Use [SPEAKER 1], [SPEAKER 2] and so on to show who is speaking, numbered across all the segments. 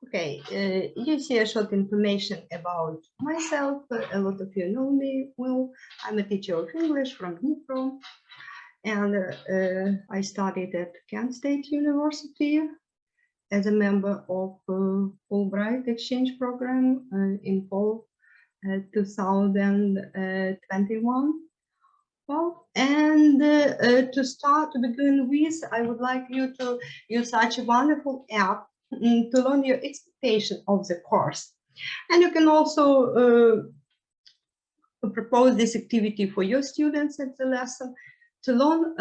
[SPEAKER 1] Okay, you see a short information about myself. A lot of you know me well. I'm a teacher of English from Dnipro, and I studied at Kent State University as a member of Fulbright exchange program in fall 2021. Well, and to begin with, I would like you to use such a wonderful app to learn your expectation of the course. And you can also propose this activity for your students at the lesson to learn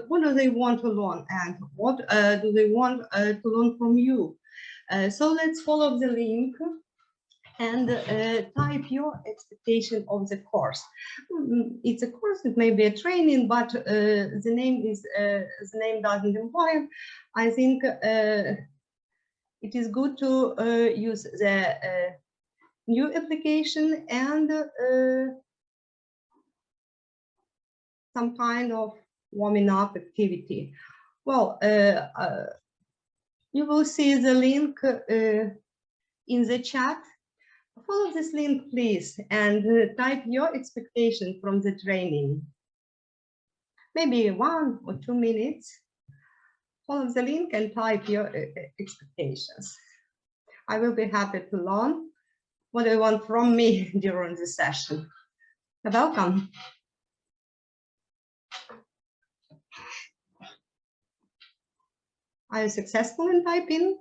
[SPEAKER 1] what do they want to learn and what do they want to learn from you. So let's follow the link and type your expectation of the course. It's a course, it may be a training, but the name doesn't imply it. I think it is good to use the new application and some kind of warming up activity. Well, you will see the link in the chat. Follow this link, please, and type your expectation from the training. Maybe 1 or 2 minutes. Follow the link and type your expectations. I will be happy to learn what you want from me during the session. Welcome. Are you successful in typing?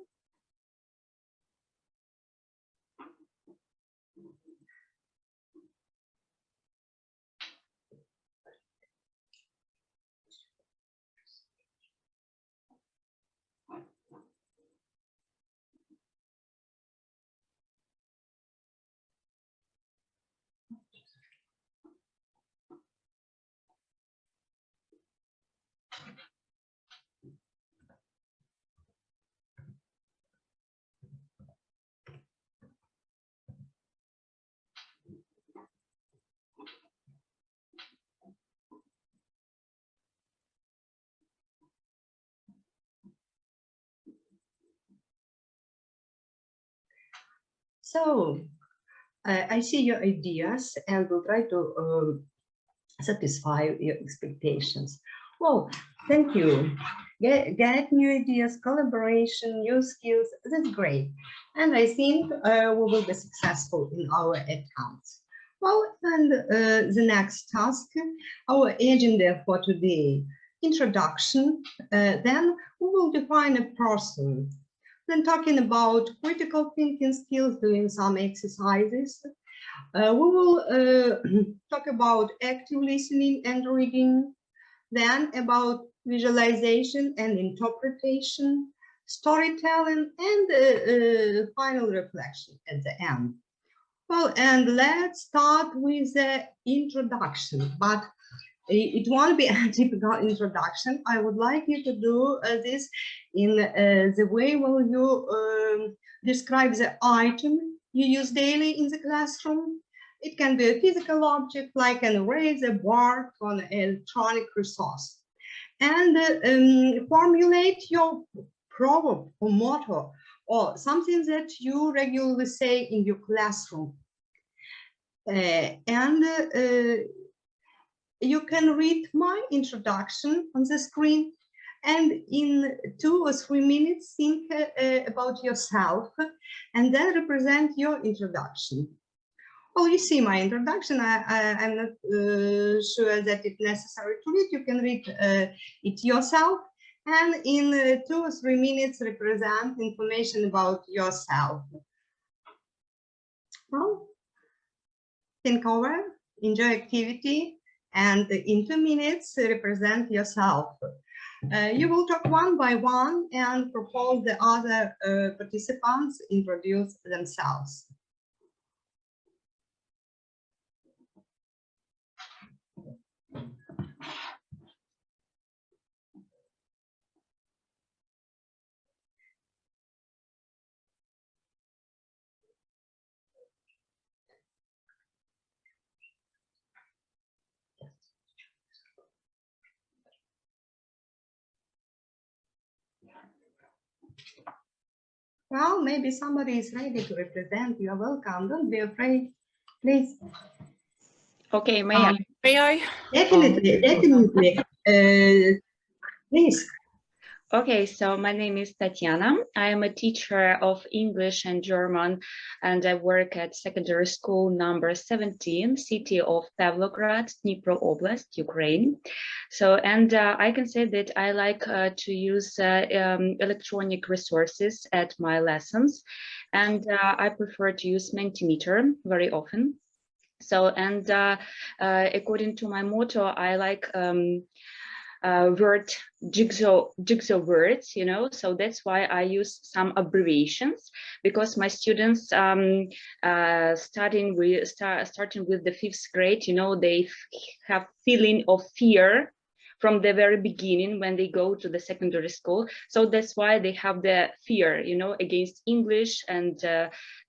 [SPEAKER 1] So I see your ideas and will try to satisfy your expectations. Well, thank you. Get new ideas, collaboration, new skills. That's great. And I think we will be successful in our attempts. Well, and the next task, our agenda for today, introduction. Then we will define a person. Then talking about critical thinking skills, doing some exercises. We will talk about active listening and reading, then about visualization and interpretation, storytelling, and final reflection at the end. Well, and let's start with the introduction, but it won't be a typical introduction. I would like you to do this in the way where you describe the item you use daily in the classroom. It can be a physical object like an eraser, bar, or an electronic resource. And formulate your proverb or motto or something that you regularly say in your classroom. You can read my introduction on the screen, and in 2 or 3 minutes think about yourself and then represent your introduction. Well, you see my introduction. I'm not sure that it's necessary to read. You can read it yourself, and in 2 or 3 minutes represent information about yourself. Well, think over, enjoy activity, and in 2 minutes represent yourself. You will talk one by one and propose the other participants introduce themselves. Well, maybe somebody is ready to represent. You're welcome. Don't be afraid. Please.
[SPEAKER 2] Okay, may I?
[SPEAKER 3] May I?
[SPEAKER 1] Definitely, definitely. Please.
[SPEAKER 2] Okay, so my name is Tatiana. I am a teacher of English and German, and I work at secondary school number 17, city of Pavlograd, Dnipro Oblast, Ukraine. So, and I can say that I like to use electronic resources at my lessons, and I prefer to use Mentimeter very often. So, and according to my motto, I like word jigsaw words, you know, so that's why I use some abbreviations, because my students starting with the 5th grade, you know, they have feeling of fear from the very beginning when they go to the secondary school. So that's why they have the fear, you know, against English. And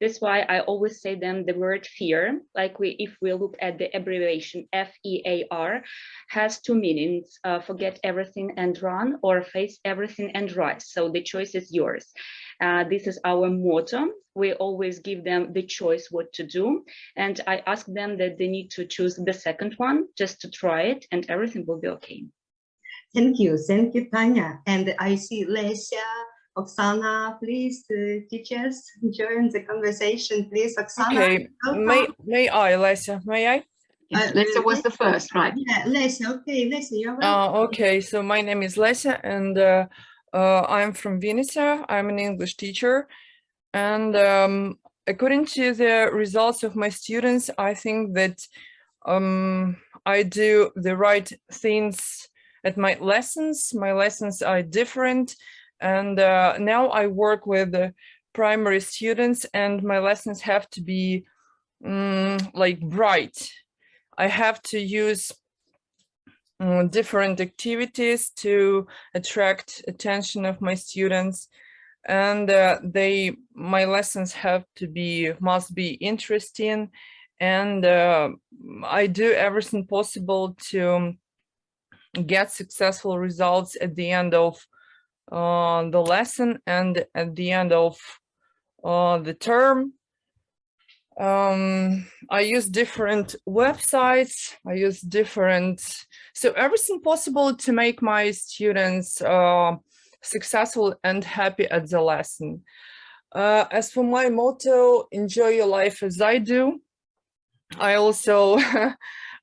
[SPEAKER 2] that's why I always say them the word fear. Like if we look at the abbreviation FEAR, has two meanings: forget everything and run, or face everything and rise. So the choice is yours. This is our motto. We always give them the choice what to do. And I ask them that they need to choose the second one, just to try it, and everything will be okay.
[SPEAKER 1] Thank you, Tanya. And I see Lesia, Oksana, please, teachers, join the conversation, please. Oksana,
[SPEAKER 3] Okay, may I, Lesia? May I?
[SPEAKER 2] Yes, Lesia was the first, right?
[SPEAKER 1] Yeah, Lesia, okay, Lesia, you're welcome.
[SPEAKER 3] Okay, so my name is Lesia, and I'm from Vinnytsia. I'm an English teacher, and according to the results of my students, I think that I do the right things at my lessons. My lessons are different, and now I work with primary students, and my lessons have to be like bright. I have to use different activities to attract attention of my students, and my lessons must be interesting, and I do everything possible to get successful results at the end of the lesson and at the end of the term. I use different websites, so everything possible to make my students successful and happy at the lesson. As for my motto, enjoy your life as I do, I also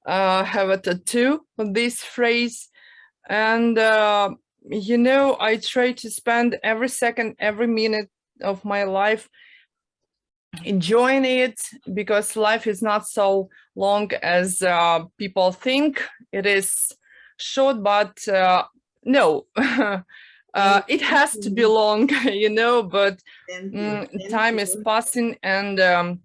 [SPEAKER 3] have a tattoo with this phrase, and you know, I try to spend every second, every minute of my life enjoying it, because life is not so long as people think. It is short, but no, it has to be long, you know, but time is passing, and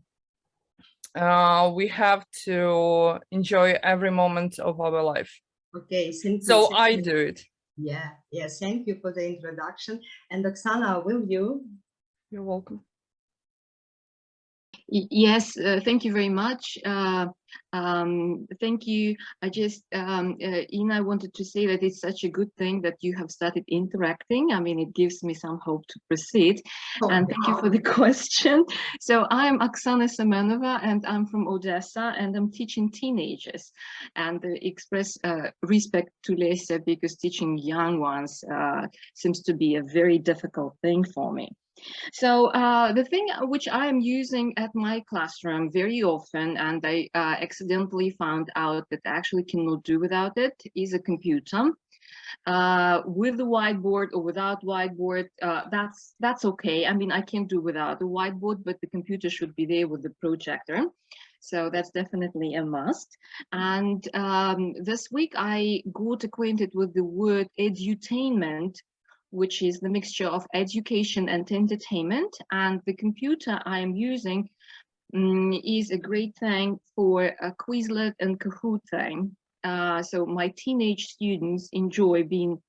[SPEAKER 3] we have to enjoy every moment of our life.
[SPEAKER 1] Okay,
[SPEAKER 3] so I do it.
[SPEAKER 1] Yeah, thank you for the introduction. And Oksana, will you?
[SPEAKER 3] You're welcome.
[SPEAKER 2] Yes, thank you very much. Thank you. I just, Ina, I wanted to say that it's such a good thing that you have started interacting. I mean, it gives me some hope to proceed. And thank you for the question. So I'm Oksana Semenova, and I'm from Odessa, and I'm teaching teenagers. And express respect to Lesia, because teaching young ones seems to be a very difficult thing for me. So the thing which I am using at my classroom very often, and I accidentally found out that I actually cannot do without it, is a computer. With the whiteboard or without whiteboard, that's okay. I mean, I can do without the whiteboard, but the computer should be there with the projector. So that's definitely a must. And this week I got acquainted with the word edutainment, which is the mixture of education and entertainment. And the computer I am using is a great thing for a Quizlet and Kahoot thing. So my teenage students enjoy being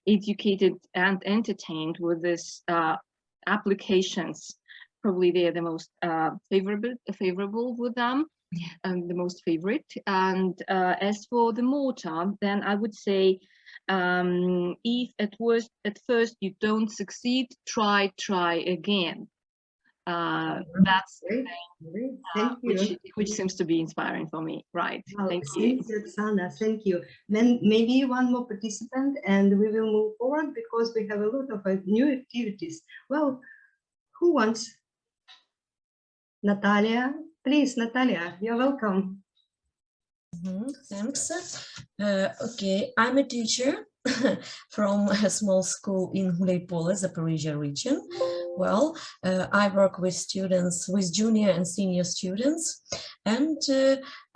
[SPEAKER 2] educated and entertained with these applications. Probably they are the most favorable with them, and the most favorite. And as for the motto, then I would say, if at first you don't succeed, try again. That's
[SPEAKER 1] Great, great. Thank you.
[SPEAKER 2] which seems to be inspiring for me. Right.
[SPEAKER 1] Well,
[SPEAKER 2] Thank you.
[SPEAKER 1] thank you, Oksana. Thank you. Then maybe one more participant and we will move forward because we have a lot of new activities. Well, who wants? Natalia, please, Natalia, you're welcome.
[SPEAKER 4] Thanks. Okay, I'm a teacher from a small school in Guleypole, Zaporizhia region. Well, I work with students, with junior and senior students, and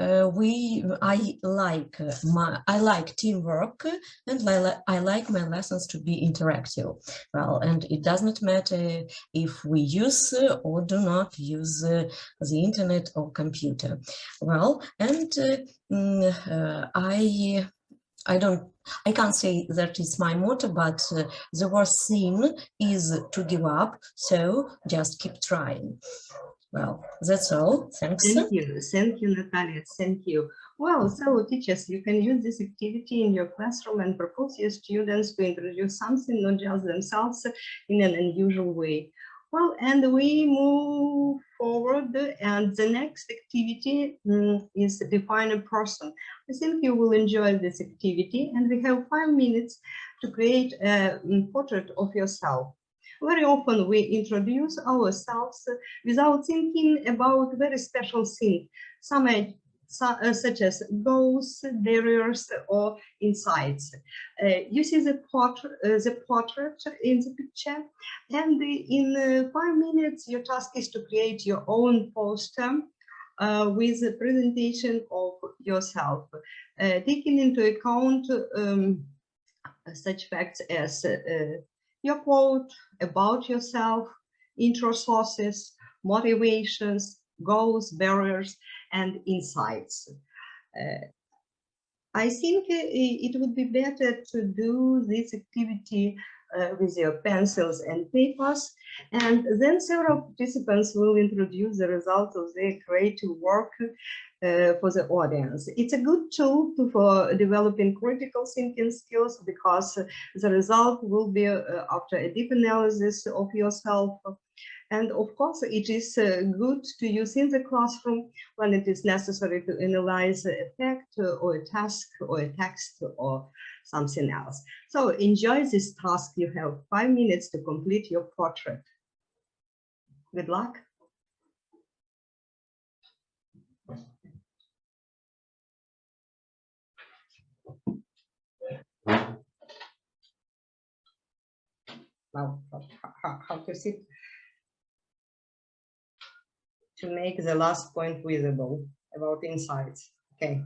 [SPEAKER 4] I like teamwork, and I like my lessons to be interactive. Well, and it does not matter if we use or do not use the internet or computer. Well, and I can't say that it's my motto, but the worst thing is to give up. So just keep trying. Well, that's all. Thanks.
[SPEAKER 1] Thank you, Natalia. Thank you. Well, so teachers, you can use this activity in your classroom and propose your students to introduce something, not just themselves, in an unusual way. Well, and we move forward, and the next activity is define a person. I think you will enjoy this activity, and we have 5 minutes to create a portrait of yourself. Very often we introduce ourselves without thinking about very special things, such as goals, barriers, or insights. You see the portrait in the picture, and in 5 minutes, your task is to create your own poster with a presentation of yourself, taking into account such facts as your quote about yourself, intro sources, motivations, goals, barriers, and insights. I think it would be better to do this activity with your pencils and papers, and then several participants will introduce the results of their creative work for the audience. It's a good tool for developing critical thinking skills because the result will be after a deep analysis of yourself. And of course, it is good to use in the classroom when it is necessary to analyze a fact or a task or a text or something else. So enjoy this task. You have 5 minutes to complete your portrait. Good luck. Now, how to sit to make the last point visible about insights. Okay.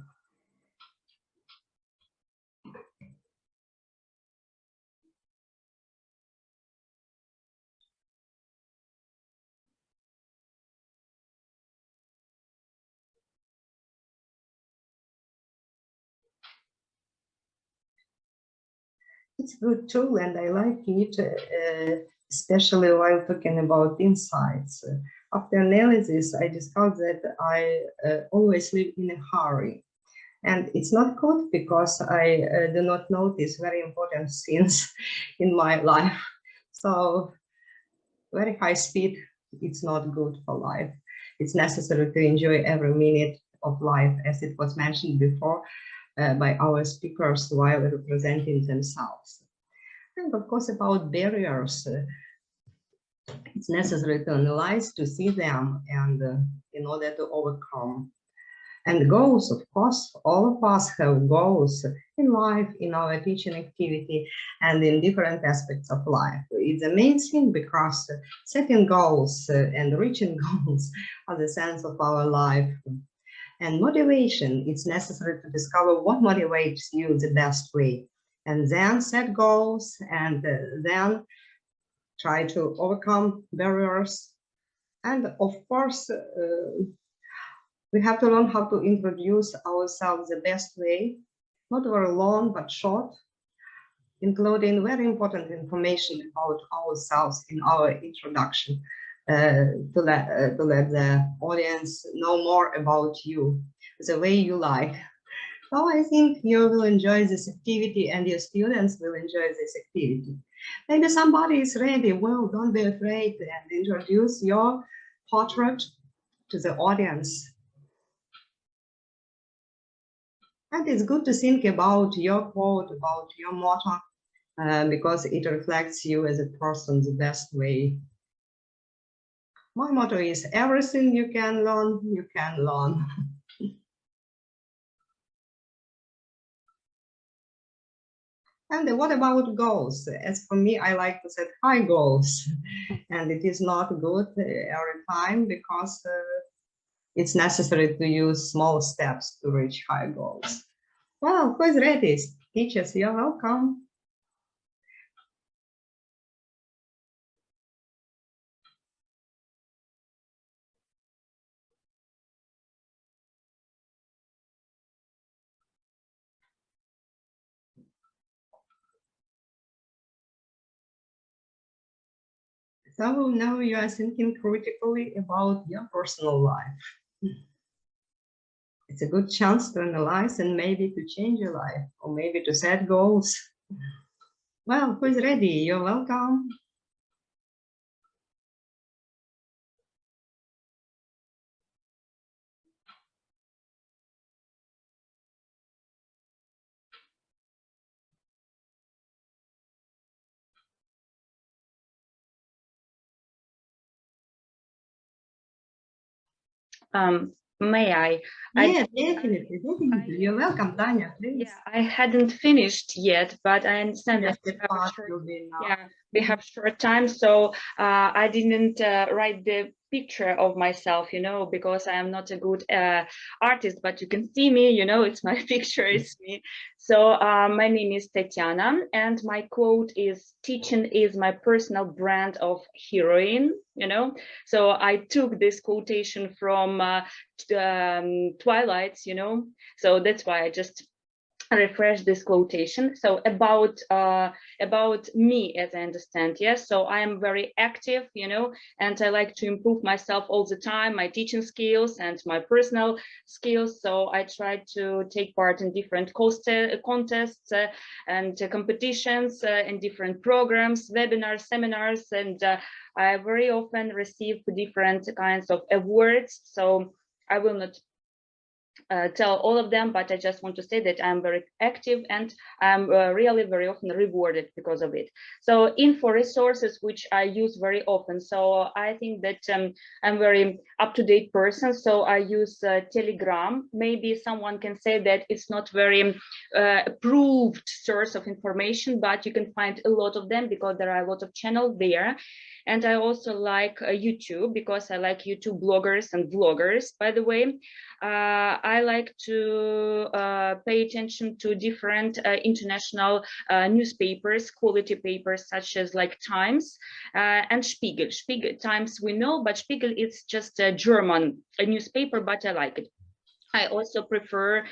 [SPEAKER 1] It's a good tool, and I like it, especially while talking about insights. After analysis, I discovered that I always live in a hurry. And it's not good because I do not notice very important things in my life. So very high speed, it's not good for life. It's necessary to enjoy every minute of life, as it was mentioned before by our speakers while representing themselves. And of course, about barriers, it's necessary to analyze, to see them, and in order to overcome. And goals, of course, all of us have goals in life, in our teaching activity, and in different aspects of life. It's the main thing because setting goals and reaching goals are the sense of our life. And motivation, it's necessary to discover what motivates you the best way, and then set goals, and then try to overcome barriers. And of course, we have to learn how to introduce ourselves the best way, not very long, but short, including very important information about ourselves in our introduction to let the audience know more about you, the way you like. So I think you will enjoy this activity and your students will enjoy this activity. Maybe somebody is ready. Well, don't be afraid and introduce your portrait to the audience. And it's good to think about your quote, about your motto, because it reflects you as a person the best way. My motto is everything you can learn, you can learn. And what about goals? As for me, I like to set high goals. And it is not good every time because it's necessary to use small steps to reach high goals. Well, who is ready? Teachers, you're welcome. So now you are thinking critically about your personal life. It's a good chance to analyze and maybe to change your life or maybe to set goals. Well, who is ready? You're welcome.
[SPEAKER 5] May I?
[SPEAKER 1] Yeah, definitely. You're welcome, Tanya, please.
[SPEAKER 5] Yeah, I hadn't finished yet, but I understand
[SPEAKER 1] Yes,
[SPEAKER 5] that
[SPEAKER 1] the part will be now.
[SPEAKER 5] yeah, we have short time, so I didn't write the picture of myself, you know, because I am not a good artist, but you can see me, you know, it's my picture, it's me. So my name is Tatiana, and my quote is, "Teaching is my personal brand of heroine," you know. So I took this quotation from Twilight, you know, so that's why I just refresh this quotation. So about me, as I understand, yes, so I am very active, you know, and I like to improve myself all the time, my teaching skills and my personal skills. So I try to take part in different contests and competitions in different programs, webinars, seminars, and I very often receive different kinds of awards. So I will not tell all of them, but I just want to say that I'm very active and I'm really very often rewarded because of it. So info resources, which I use very often. So I think that I'm very up-to-date person. So I use Telegram. Maybe someone can say that it's not very approved source of information, but you can find a lot of them because there are a lot of channels there. And I also like YouTube because I like YouTube bloggers and vloggers, by the way. I like to pay attention to different international newspapers, quality papers such as like Times and Spiegel. Spiegel Times we know, but Spiegel is just a German newspaper, but I like it. I also prefer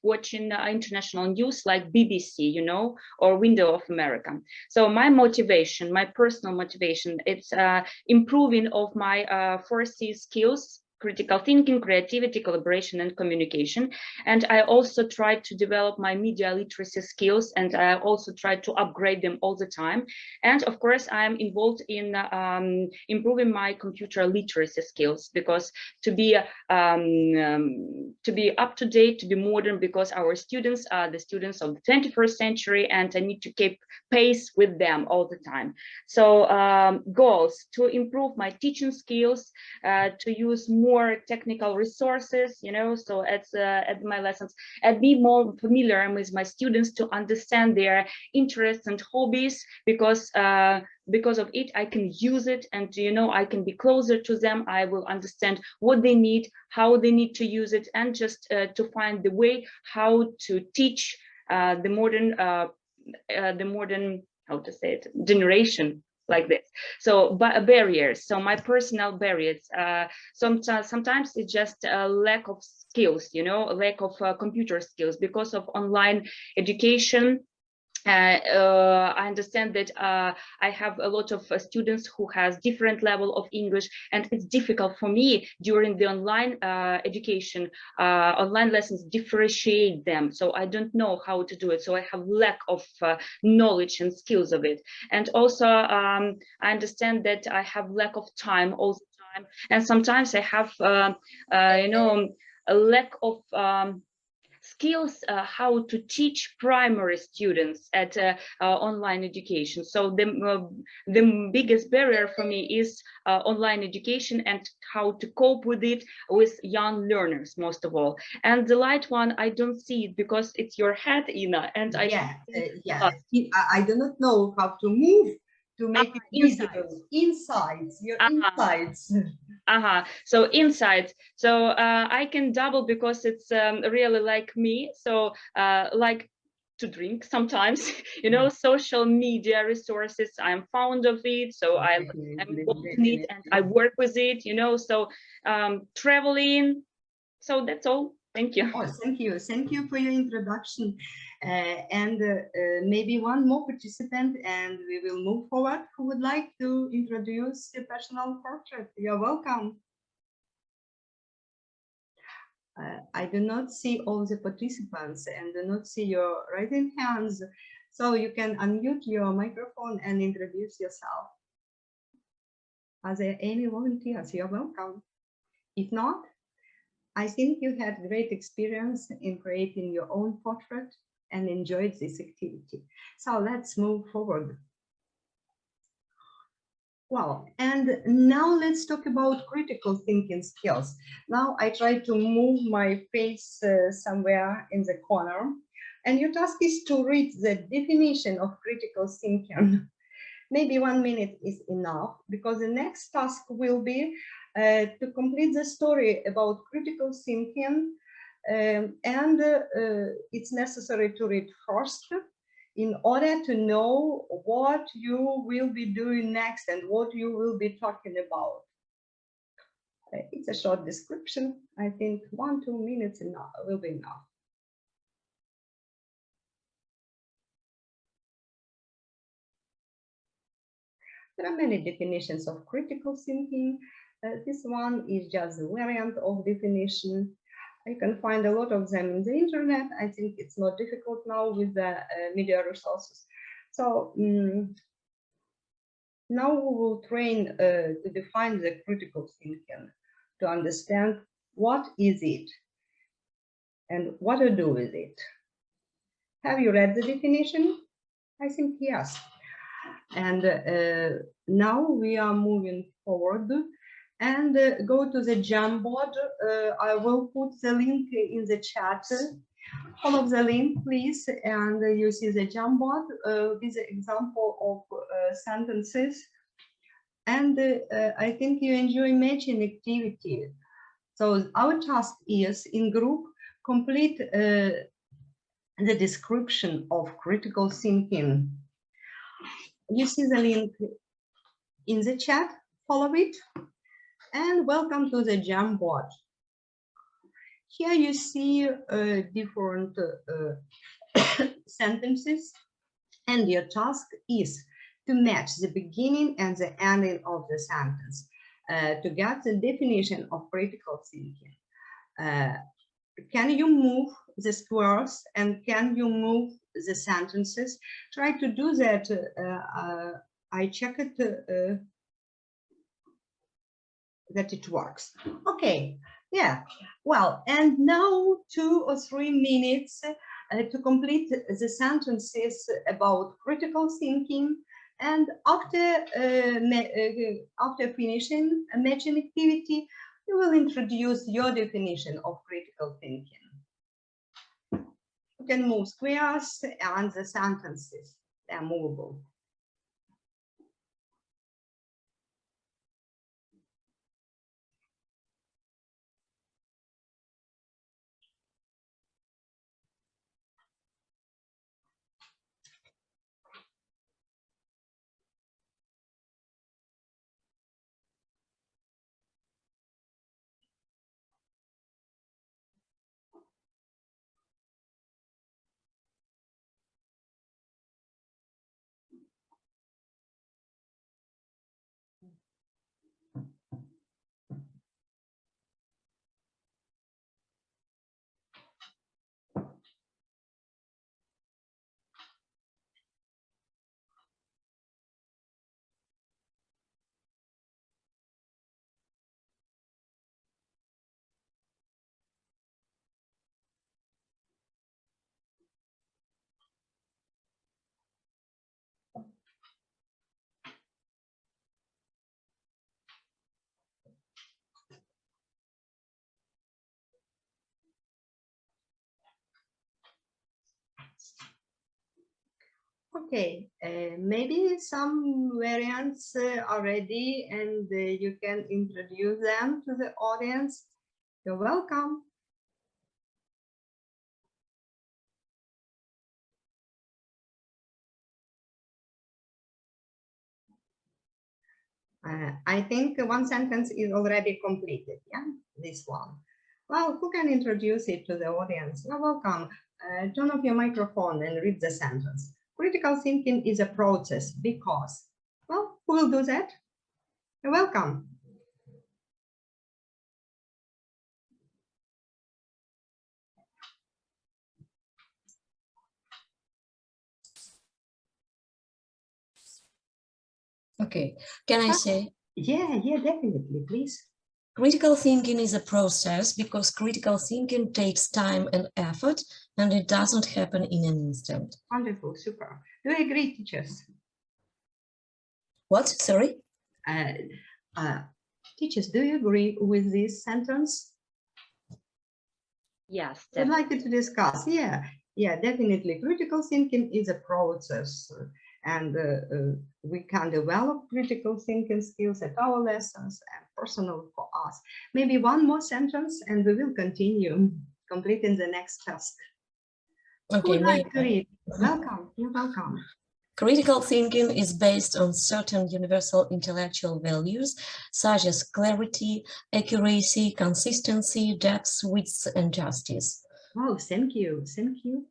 [SPEAKER 5] watching international news like BBC, you know, or Window of America. So my motivation, my personal motivation, it's improving of my 4C skills: critical thinking, creativity, collaboration, and communication. And I also try to develop my media literacy skills, and I also try to upgrade them all the time. And of course, I'm involved in improving my computer literacy skills, because to be up to date, to be modern, because our students are the students of the 21st century, and I need to keep pace with them all the time. So goals: to improve my teaching skills, to use more technical resources, you know, so at my lessons, and be more familiar with my students to understand their interests and hobbies, because of it I can use it, and you know, I can be closer to them. I will understand what they need, how they need to use it, and just to find the way how to teach the modern how to say it, generation like this. So barriers, so my personal barriers, sometimes it's just a lack of skills, you know, a lack of computer skills because of online education. I understand that I have a lot of students who has different level of English, and it's difficult for me during the online education, online lessons, differentiate them. So I don't know how to do it. So I have lack of knowledge and skills of it. And also I understand that I have lack of time all the time, and sometimes I have you know, a lack of skills how to teach primary students at online education. So the biggest barrier for me is online education and how to cope with it with young learners, most of all. And the light one, I don't see it because it's your head, Ina, and I
[SPEAKER 1] I do not know how to move to make it visible. Insides, your insides.
[SPEAKER 5] So inside, so I can double because it's really like me. So like to drink sometimes, you know, social media resources, I'm fond of it, so I'm involved in it and I work with it, you know. So traveling, so that's all. Thank you.
[SPEAKER 1] Oh, thank you. Thank you for your introduction. And maybe one more participant and we will move forward. Who would like to introduce your personal portrait? You're welcome. I do not see all the participants and do not see your raising hands. So you can unmute your microphone and introduce yourself. Are there any volunteers? You're welcome. If not, I think you had great experience in creating your own portrait and enjoyed this activity. So let's move forward. Well, and now let's talk about critical thinking skills. Now I try to move my face somewhere in the corner, and your task is to read the definition of critical thinking. Maybe 1 minute is enough, because the next task will be to complete the story about critical thinking, and it's necessary to read first in order to know what you will be doing next and what you will be talking about. It's a short description. I think 1-2 minutes will be enough. There are many definitions of critical thinking. This one is just a variant of definition. You can find a lot of them in the internet. I think it's not difficult now with the media resources. So now we will train to define the critical thinking, to understand what is it and what to do with it. Have you read the definition? I think yes. And now we are moving forward and go to the Jamboard. I will put the link in the chat. Follow the link, please, and you see the Jamboard with the example of sentences. And I think you enjoy matching activity. So our task is in group, complete the description of critical thinking. You see the link in the chat, follow it, and welcome to the Jamboard. Here you see different sentences, and your task is to match the beginning and the ending of the sentence to get the definition of critical thinking. Can you move the squares and can you move the sentences? Try to do that. I check it that it works. Okay, yeah. Well, and now 2 or 3 minutes to complete the sentences about critical thinking. And after finishing a matching activity, you will introduce your definition of critical thinking. You can move squares and the sentences, they are movable. Okay, maybe some variants are ready and you can introduce them to the audience. You're welcome. I think one sentence is already completed, yeah, this one. Well, who can introduce it to the audience? You're welcome. Turn off your microphone and read the sentence. Critical thinking is a process because, well, who will do that? You're welcome.
[SPEAKER 4] Okay, can I say?
[SPEAKER 1] Yeah, definitely, please.
[SPEAKER 4] Critical thinking is a process because critical thinking takes time and effort, and it doesn't happen in an instant.
[SPEAKER 1] Wonderful, super. Do you agree, teachers?
[SPEAKER 4] What? Sorry?
[SPEAKER 1] Teachers, do you agree with this sentence?
[SPEAKER 5] Yes,
[SPEAKER 1] I'd like you to discuss. Yeah, definitely. Critical thinking is a process, and we can develop critical thinking skills at our lessons and personal for us. Maybe one more sentence, and we will continue completing the next task. Who
[SPEAKER 4] Okay,
[SPEAKER 1] would like to read? Welcome. You're welcome.
[SPEAKER 4] Critical thinking is based on certain universal intellectual values, such as clarity, accuracy, consistency, depth, width, and justice.
[SPEAKER 1] Oh, thank you.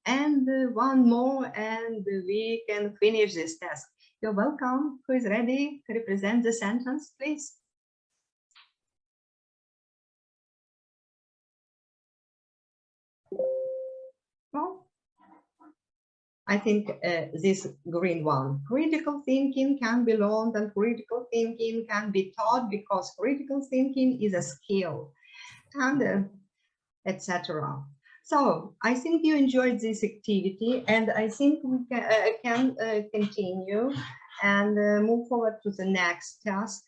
[SPEAKER 1] And one more, and we can finish this task. You're welcome. Who is ready to represent the sentence, please? Well, I think this green one. Critical thinking can be learned and critical thinking can be taught because critical thinking is a skill, and etc. So I think you enjoyed this activity, and I think we can continue and move forward to the next task.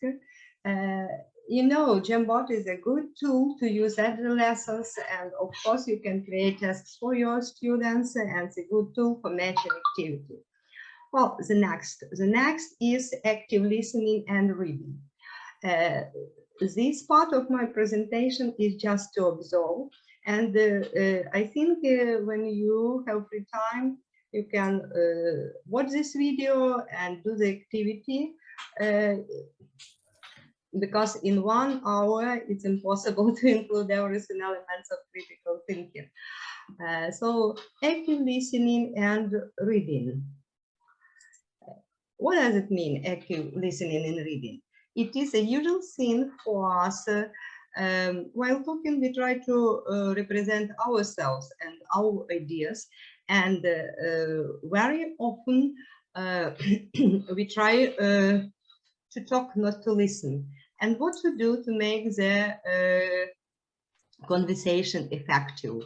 [SPEAKER 1] You know, Jamboard is a good tool to use at the lessons, and of course you can create tasks for your students, and it's a good tool for matching activity. Well, the next is active listening and reading. This part of my presentation is just to observe, and I think when you have free time, you can watch this video and do the activity. Because in 1 hour, it's impossible to include every single elements of critical thinking. So active listening and reading. What does it mean, active listening and reading? It is a usual thing for us. While talking, we try to represent ourselves and our ideas. And very often, we try to talk, not to listen. And what to do to make the conversation effective?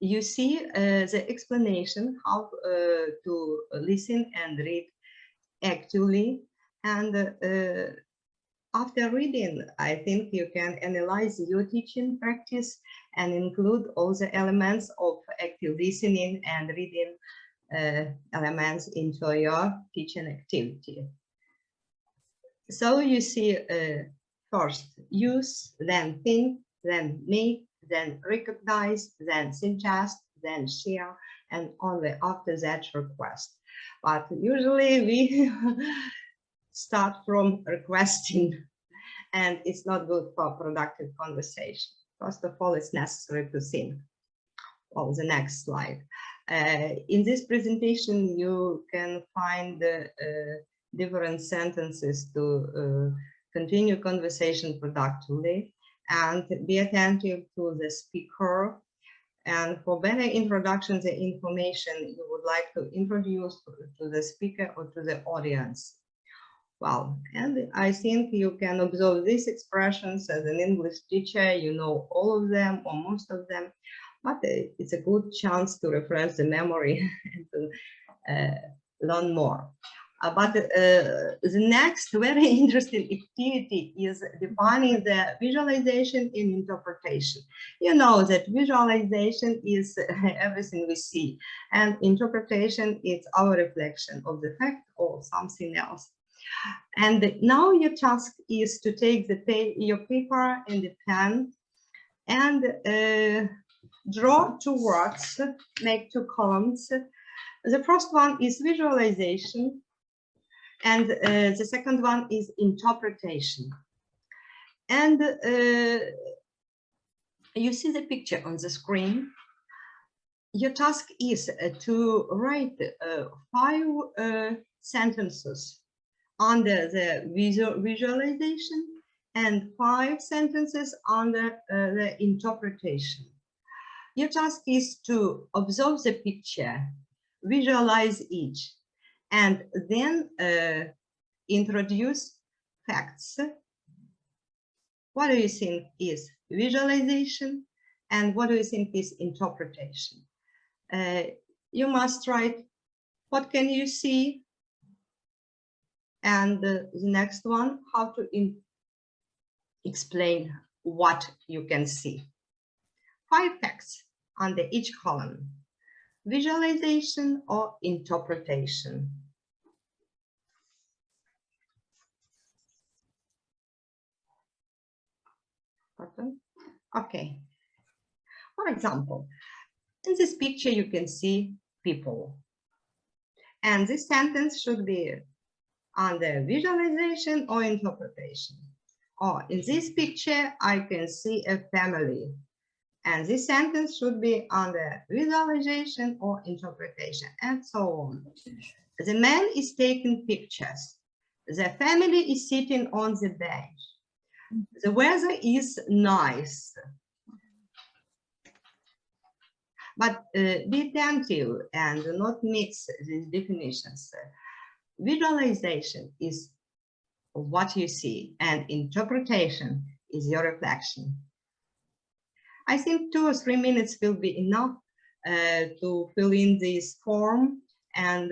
[SPEAKER 1] You see the explanation how to listen and read actively. And after reading, I think you can analyze your teaching practice and include all the elements of active listening and reading elements into your teaching activity. So you see, first use, then think, then make, then recognize, then suggest, then share, and only after that request. But usually we start from requesting, and it's not good for productive conversation. First of all, it's necessary to think. Oh, the next slide. In this presentation, you can find the different sentences to continue conversation productively, and be attentive to the speaker. And for better introduction, the information you would like to introduce to the speaker or to the audience. Well, and I think you can observe these expressions as an English teacher. You know all of them or most of them, but it's a good chance to refresh the memory and to learn more. But the next very interesting activity is defining the visualization and interpretation. You know that visualization is everything we see, and interpretation is our reflection of the fact or something else. And now your task is to take your paper and the pen and draw 2 words, make 2 columns. The first one is visualization, and the second one is interpretation. And you see the picture on the screen. Your task is to write 5 sentences under the visualization and 5 sentences under the interpretation. Your task is to observe the picture, visualize each, and then introduce facts. What do you think is visualization, and what do you think is interpretation? You must write, what can you see? And the next one, how to explain what you can see. 5 facts under each column: visualization or interpretation. Okay. For example, in this picture you can see people, and this sentence should be under visualization or interpretation. Or in this picture I can see a family, and this sentence should be under visualization or interpretation, and so on. The man is taking pictures. The family is sitting on the bench. The weather is nice. But be attentive and do not mix these definitions. Visualization is what you see, and interpretation is your reflection. I think 2 or 3 minutes will be enough to fill in this form and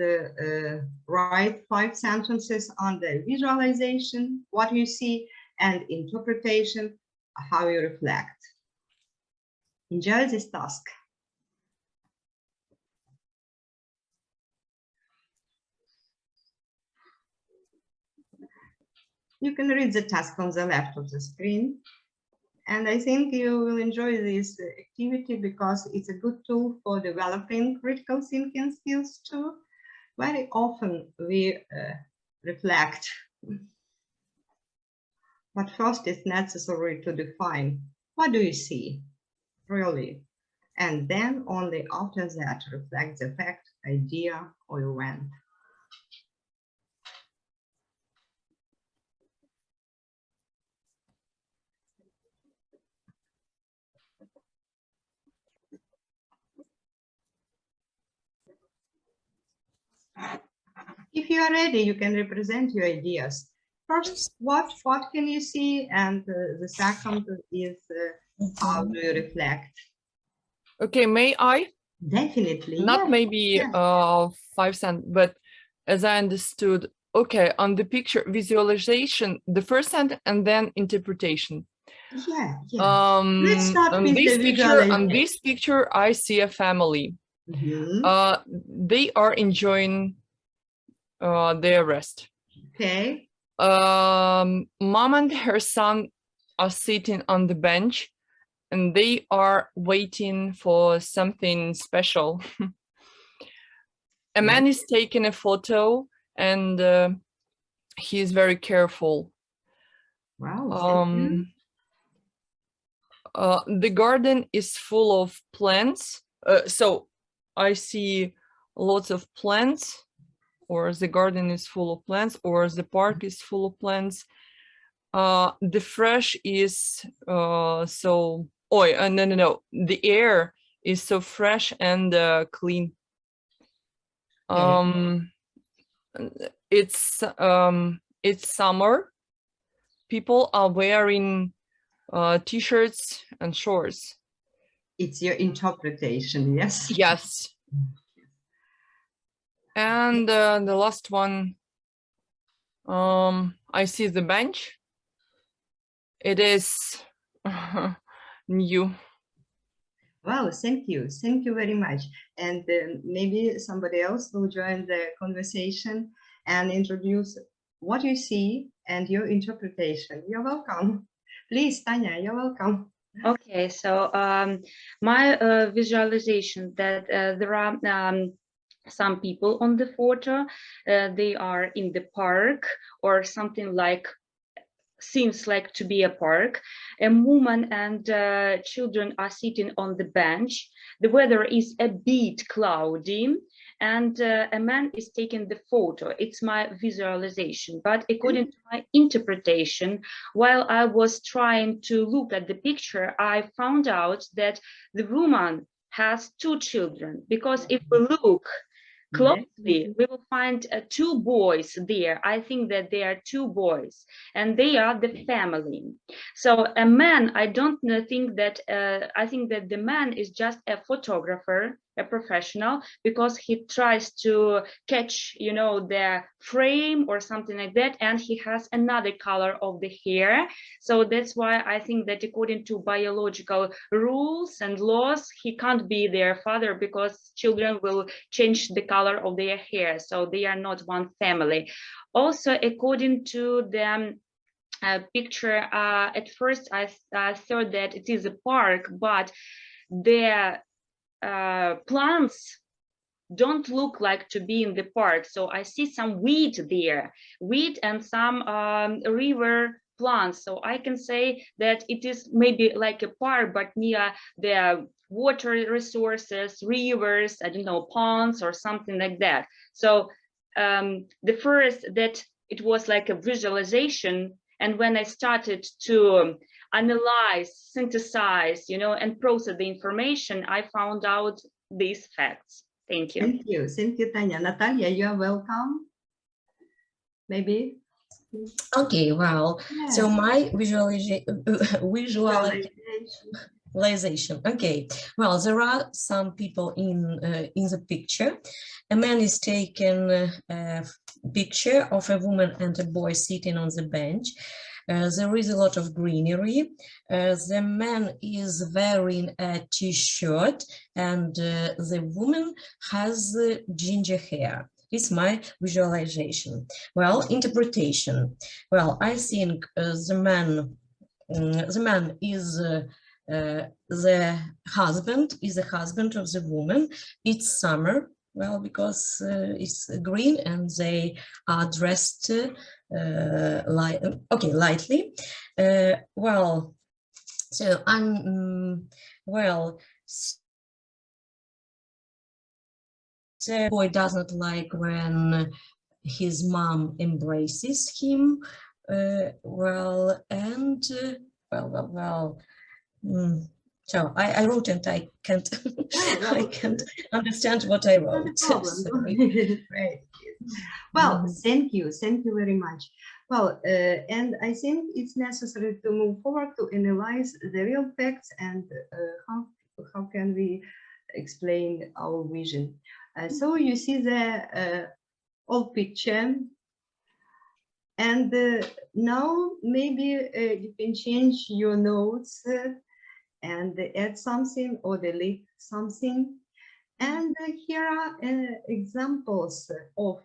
[SPEAKER 1] write 5 sentences on the visualization, what you see, and interpretation, how you reflect. Enjoy this task. You can read the task on the left of the screen. And I think you will enjoy this activity because it's a good tool for developing critical thinking skills too. Very often we reflect, but first it's necessary to define what do you see, really, and then only after that reflect the fact, idea, or event. If you are ready, you can represent your ideas. First, what can you see? And the second is how do you reflect?
[SPEAKER 3] Okay, may I?
[SPEAKER 1] Definitely.
[SPEAKER 3] Not
[SPEAKER 1] yes.
[SPEAKER 3] maybe 5 cents, but as I understood, okay, on the picture visualization, the first sentence and then interpretation.
[SPEAKER 1] Yeah. Let's start
[SPEAKER 3] on
[SPEAKER 1] with
[SPEAKER 3] this
[SPEAKER 1] the
[SPEAKER 3] picture. On this picture, I see a family. They are enjoying their rest.
[SPEAKER 1] Okay.
[SPEAKER 3] Mom and her son are sitting on the bench, and they are waiting for something special. A man is taking a photo, and he is very careful.
[SPEAKER 1] Wow.
[SPEAKER 3] The garden is full of plants. So I see lots of plants, or the garden is full of plants, or the park is full of plants. The fresh is so. Oh, no. The air is so fresh and clean. It's summer. People are wearing t-shirts and shorts.
[SPEAKER 1] It's your interpretation, yes?
[SPEAKER 3] Yes. And the last one, I see the bench. It is new.
[SPEAKER 1] Wow, thank you. Thank you very much. And maybe somebody else will join the conversation and introduce what you see and your interpretation. You're welcome. Please, Tanya, you're welcome.
[SPEAKER 5] Okay, so my visualization that there are some people on the photo, they are in the park or something like, seems like to be a park. A woman and children are sitting on the bench. The weather is a bit cloudy and a man is taking the photo. It's my visualization, but according to my interpretation, while I was trying to look at the picture, I found out that the woman has two children, because if we look closely, we will find two boys there. I think that they are two boys and they are the family. So a man, I don't think that, I think that the man is just a photographer, a professional, because he tries to catch, you know, the frame or something like that, and he has another color of the hair. So that's why I think that according to biological rules and laws, he can't be their father, because children will change the color of their hair, so they are not one family. Also, according to the picture, at first I thought that it is a park, but the plants don't look like to be in the park. So I see some weed there, weed and some river plants. So I can say that it is maybe like a park, but near the water resources, rivers, I don't know, ponds or something like that. So the first that it was like a visualization, and when I started to analyze, synthesize, you know, and process the information, I found out these facts. Thank you.
[SPEAKER 1] Thank you, Tanya. Natalia, you are welcome. Maybe.
[SPEAKER 4] Okay, well, so my visualization. Okay, well, there are some people in the picture. A man is taking a picture of a woman and a boy sitting on the bench. There is a lot of greenery. The man is wearing a t-shirt and the woman has ginger hair. It's my visualization. Well, interpretation. Well, I think the man is the husband of the woman. It's summer, well, because it's green and they are dressed lightly. Well, so I'm well. The boy does not like when his mom embraces him. Well, so I wrote and I can't I can't understand what I wrote.
[SPEAKER 1] Right. Well, thank you very much. Well, and I think it's necessary to move forward to analyze the real facts and how can we explain our vision. So you see the old picture, and now maybe you can change your notes and add something or delete something. And here are examples of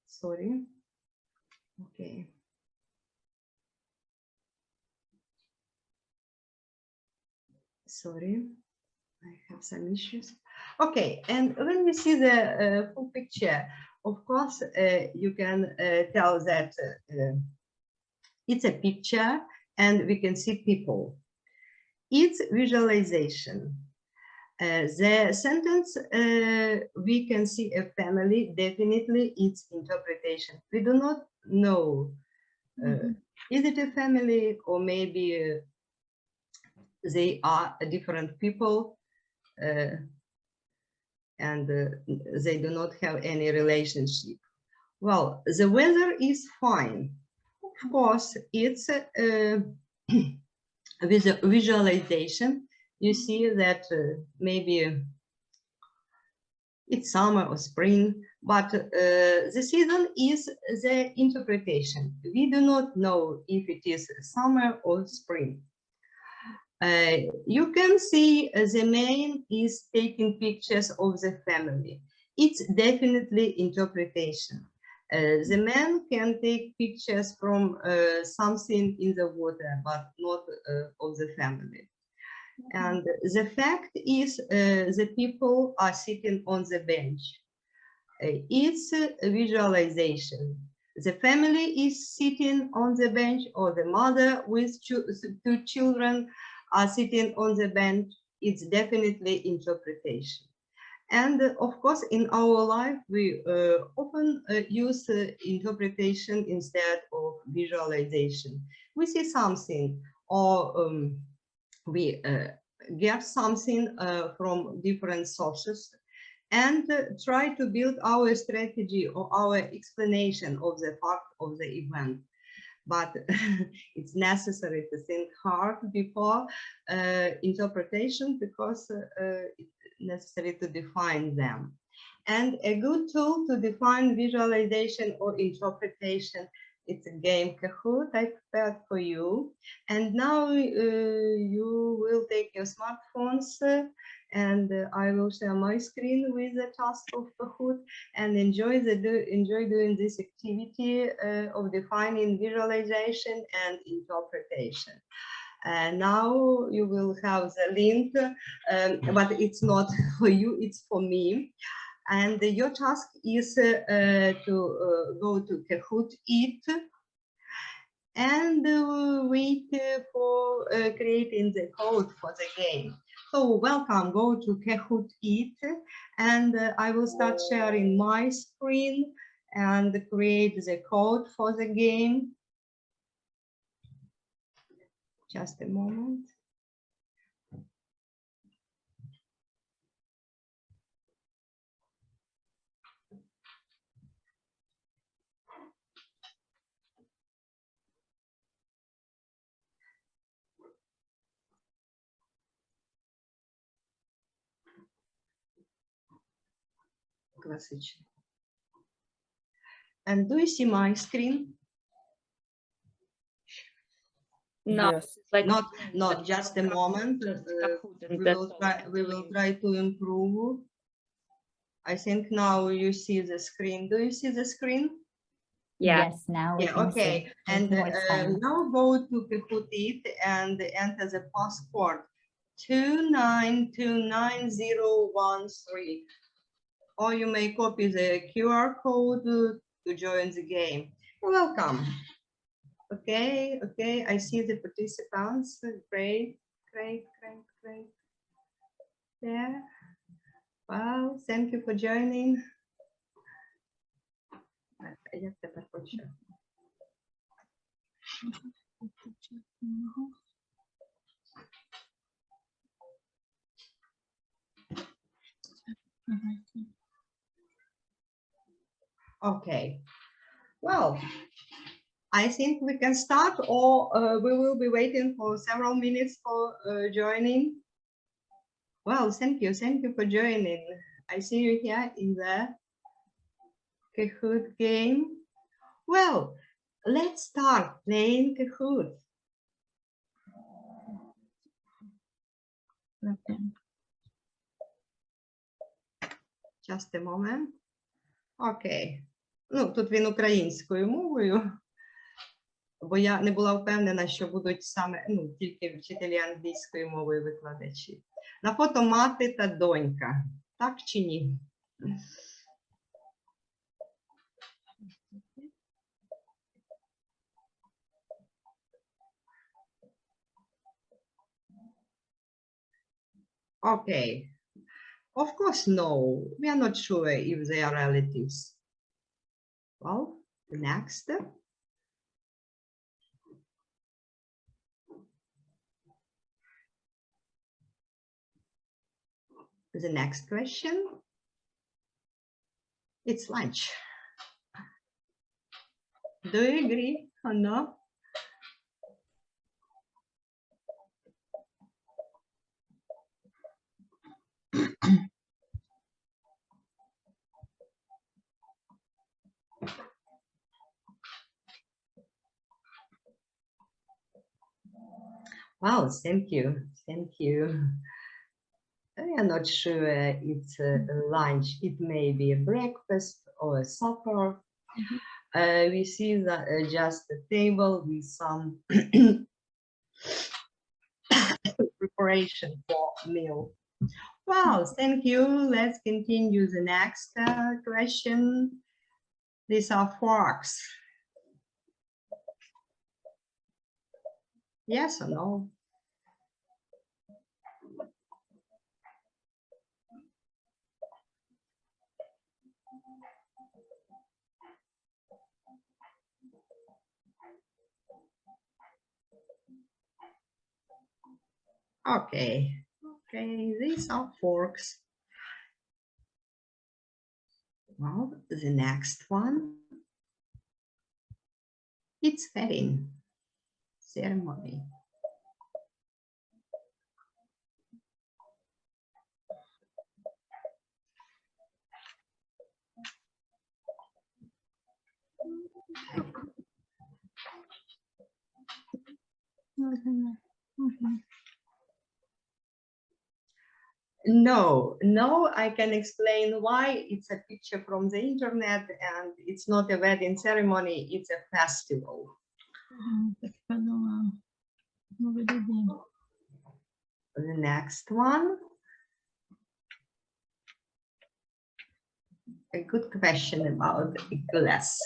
[SPEAKER 1] sorry. Okay. Sorry, I have some issues. Okay, and when we see the full picture, of course, you can tell that it's a picture and we can see people. It's visualization. The sentence, we can see a family, definitely it's interpretation. We do not know, is it a family or maybe they are different people and they do not have any relationship. Well, the weather is fine. Of course, it's with a visualization. You see that maybe it's summer or spring, but the season is the interpretation. We do not know if it is summer or spring. You can see the man is taking pictures of the family. It's definitely interpretation. The man can take pictures from something in the water, but not of the family. And the fact is the people are sitting on the bench. It's a visualization. The family is sitting on the bench, or the mother with two children are sitting on the bench. It's definitely interpretation. And of course, in our life, we often use interpretation instead of visualization. We see something, or we get something from different sources, and try to build our strategy or our explanation of the fact of the event. But it's necessary to think hard before interpretation, because it's necessary to define them. And a good tool to define visualization or interpretation, it's a game Kahoot I prepared for you. And now you will take your smartphones and I will share my screen with the task of Kahoot and enjoy doing this activity of defining visualization and interpretation. And now you will have the link, but it's not for you, it's for me. And your task is to go to Kahoot It and wait for creating the code for the game. So welcome, go to Kahoot It, and I will start sharing my screen and create the code for the game. Just a moment. Классично. And do you see my screen?
[SPEAKER 5] No,
[SPEAKER 3] Yes.
[SPEAKER 5] it's like
[SPEAKER 1] Not just a moment.
[SPEAKER 5] just Kahoot, and
[SPEAKER 1] We
[SPEAKER 5] that's
[SPEAKER 1] will
[SPEAKER 5] all
[SPEAKER 1] try.
[SPEAKER 5] I'm
[SPEAKER 1] We will
[SPEAKER 5] doing.
[SPEAKER 1] try to improve. I think now you see the screen. Do you see the screen?
[SPEAKER 5] Yeah.
[SPEAKER 6] Yes, now we
[SPEAKER 1] Yeah.
[SPEAKER 6] can
[SPEAKER 1] Okay.
[SPEAKER 6] see.
[SPEAKER 1] And
[SPEAKER 6] More time.
[SPEAKER 1] now go to Kahoot It and enter the password 2929013. Or you may copy the QR code to join the game. Welcome. Okay, okay, I see the participants. Great, great, great, great. Yeah. Wow, thank you for joining. Як тепер почати? Okay. Well, I think we can start, or we will be waiting for several minutes for joining. Well, thank you for joining. I see you here in the Kahoot game. Well, let's start playing Kahoot. Just a moment. Окей. Ну, тут він українською мовою, бо я не була впевнена, що будуть саме, ну, тільки вчителі англійської мови викладачі. На фото мати та донька. Так чи ні? Окей. Of course, no. We are not sure if they are relatives. Well, next. The next question. It's lunch. Do you agree or no? Wow, thank you. Thank you. I am not sure it's a lunch. It may be a breakfast or a supper. We see that just a table with some preparation for meal. Wow, thank you. Let's continue the next question. These are forks. Yes or no? Okay. Okay, these are forks. Well, the next one. It's wedding ceremony. No, I can explain why. It's a picture from the internet and it's not a wedding ceremony, it's a festival. The next one. A good question about glass.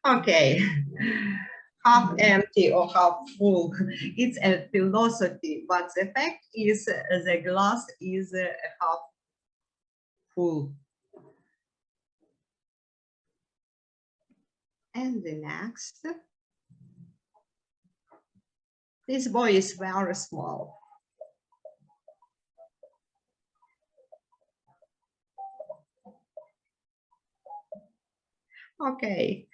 [SPEAKER 1] Okay, half empty or half full. It's a philosophy, but the fact is the glass is half full. And the next. This boy is very small. Okay,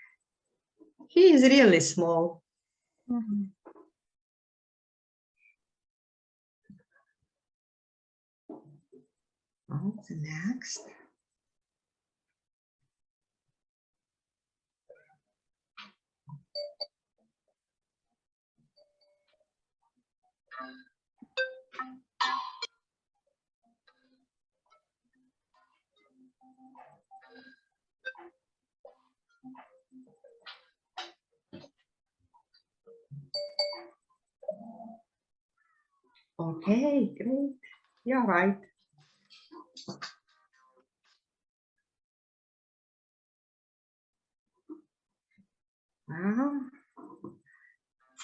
[SPEAKER 1] he is really small. Oh, the next. Okay, great. You're right.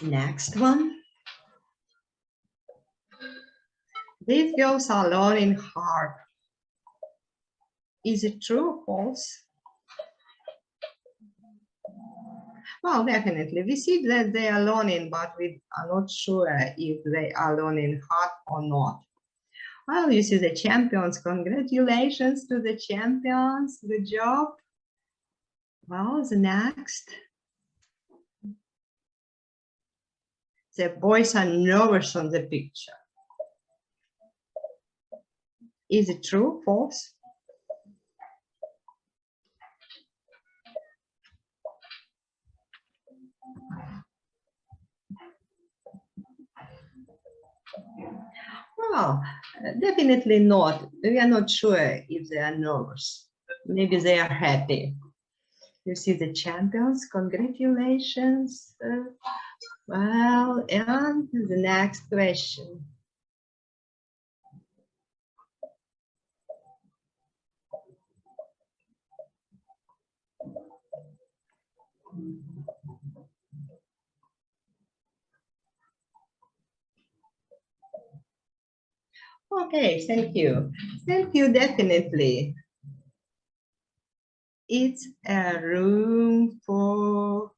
[SPEAKER 1] Next one. These girls are learning hard. Is it true or false? Well, definitely. We see that they are learning, but we are not sure if they are learning hard or not. Well, you see the champions. Congratulations to the champions. Good job. Well, the next. The boys are nervous on the picture. Is it true, false? Well, definitely not. We are not sure if they are nervous. Maybe they are happy. You see the champions, congratulations. Well, and the next question. Okay, thank you. Thank you, definitely. It's a room for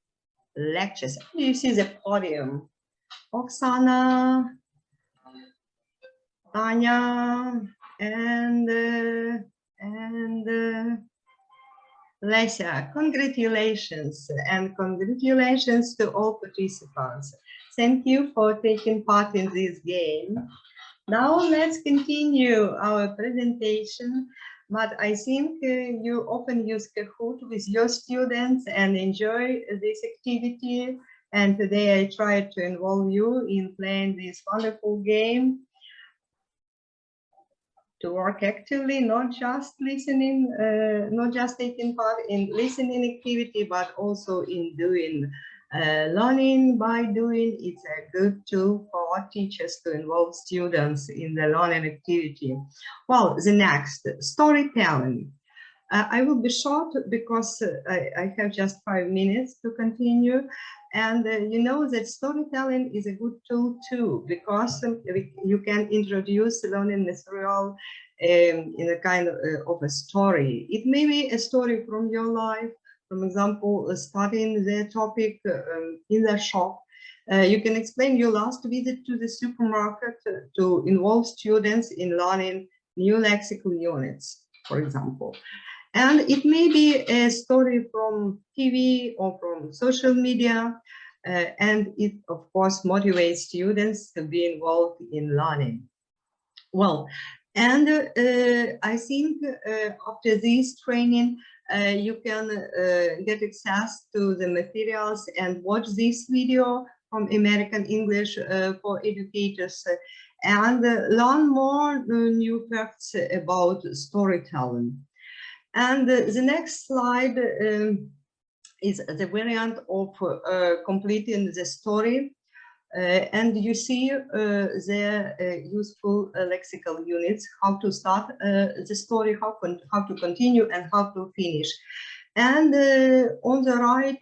[SPEAKER 1] lectures. You see the podium. Oksana, Tanya, and Lesha. Congratulations, and congratulations to all participants. Thank you for taking part in this game. Now let's continue our presentation but I think you often use Kahoot with your students and enjoy this activity. And today I tried to involve you in playing this wonderful game, to work actively, not just listening, not just taking part in listening activity, but also in doing learning by doing. It's a good tool for teachers to involve students in the learning activity. Well, the next, storytelling. I will be short because I have just 5 minutes to continue. And you know that storytelling is a good tool too, because you can introduce learning material in a kind of a story. It may be a story from your life, for example, studying the topic in the shop. You can explain your last visit to the supermarket to involve students in learning new lexical units, for example. And it may be a story from TV or from social media, and it, of course, motivates students to be involved in learning. Well, and I think after this training, you can get access to the materials and watch this video from American English for Educators and learn more new facts about storytelling. And the next slide is the variant of completing the story. And you see the useful lexical units, how to start the story, how to continue, and how to finish. And on the right,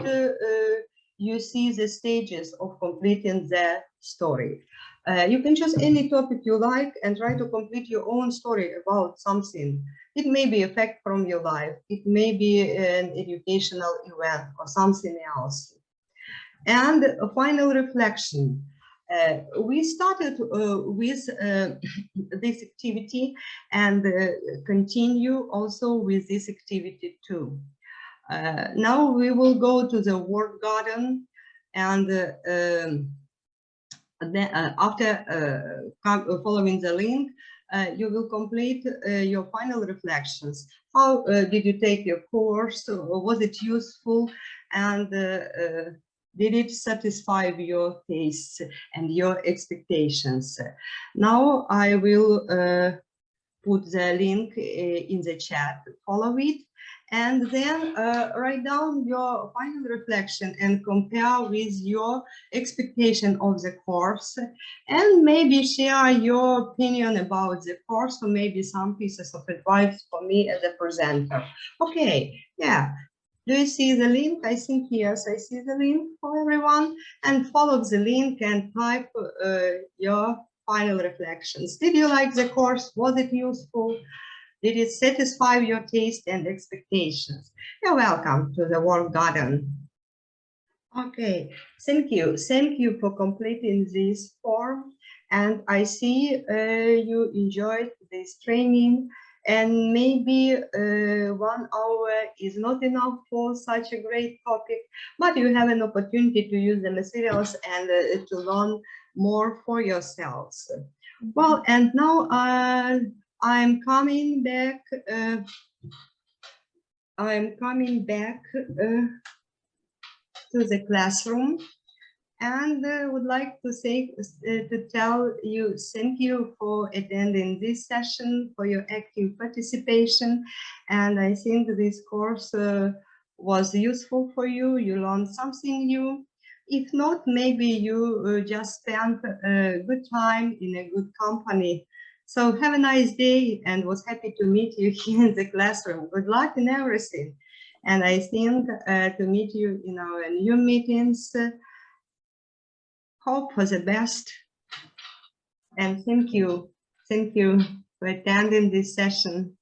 [SPEAKER 1] you see the stages of completing the story. You can choose any topic you like and try to complete your own story about something. It may be a fact from your life. It may be an educational event or something else. And a final reflection. We started with this activity and continue also with this activity too. Now we will go to the word garden, and then, after following the link, you will complete your final reflections. How did you take your course? Was it useful? And did it satisfy your tastes and your expectations? Now I will put the link in the chat. Follow it. And then write down your final reflection and compare with your expectation of the course, and maybe share your opinion about the course, or maybe some pieces of advice for me as a presenter. Okay, yeah. Do you see the link? I think yes, I see the link for everyone. And follow the link and type your final reflections. Did you like the course? Was it useful? Did it satisfy your taste and expectations? You're welcome to the World Garden. Okay, thank you. Thank you for completing this form. And I see you enjoyed this training. And maybe 1 hour is not enough for such a great topic, but you have an opportunity to use the materials and to learn more for yourselves. Well, and now I'm coming back. To the classroom, and would like to say to tell you thank you for attending this session, for your active participation. And I think this course was useful for you. You learned something new. If not, maybe you just spent a good time in a good company. So have a nice day, and was happy to meet you here in the classroom. Good luck in everything. And I think to meet you in our new meetings. Hope for the best. And thank you for attending this session.